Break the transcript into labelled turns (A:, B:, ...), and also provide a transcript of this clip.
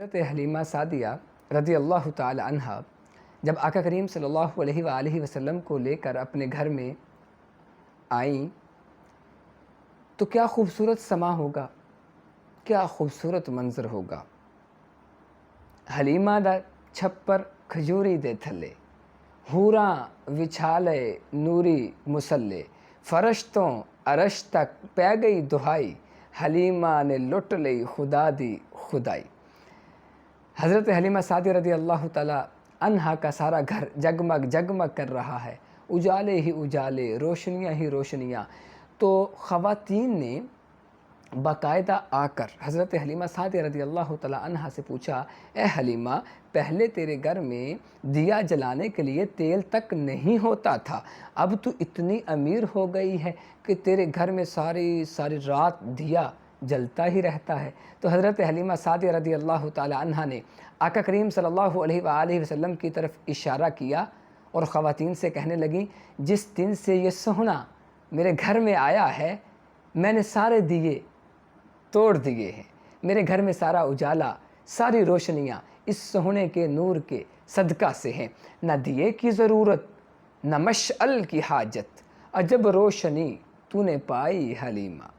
A: حضرت حلیمہ سعدیہ رضی اللہ تعالی عنہا جب آقا کریم صلی اللہ علیہ وآلہ وسلم کو لے کر اپنے گھر میں آئیں تو کیا خوبصورت سما ہوگا، کیا خوبصورت منظر ہوگا۔ حلیمہ دا چھپر کھجوری دے تھلے، حوراں وچھالے نوری مسلے، فرشتوں عرش تک پہ گئی دہائی، حلیمہ نے لٹ لئی خدا دی خدائی۔ حضرت حلیمہ سعدیہ رضی اللہ تعالیٰ عنہا کا سارا گھر جگمگ جگمگ کر رہا ہے، اجالے ہی اجالے، روشنیاں ہی روشنیاں۔ تو خواتین نے باقاعدہ آ کر حضرت حلیمہ سعدیہ رضی اللہ تعالیٰ عنہا سے پوچھا، اے حلیمہ، پہلے تیرے گھر میں دیا جلانے کے لیے تیل تک نہیں ہوتا تھا، اب تو اتنی امیر ہو گئی ہے کہ تیرے گھر میں ساری رات دیا جلتا ہی رہتا ہے۔ تو حضرت حلیمہ سعدیہ رضی اللہ تعالیٰ عنہا نے آقا کریم صلی اللہ علیہ وآلہ وسلم کی طرف اشارہ کیا اور خواتین سے کہنے لگیں، جس دن سے یہ سہنا میرے گھر میں آیا ہے، میں نے سارے دیے توڑ دیے ہیں، میرے گھر میں سارا اجالا، ساری روشنیاں اس سہنے کے نور کے صدقہ سے ہیں، نہ دیے کی ضرورت نہ مشعل کی حاجت، عجب روشنی تو نے پائی حلیمہ۔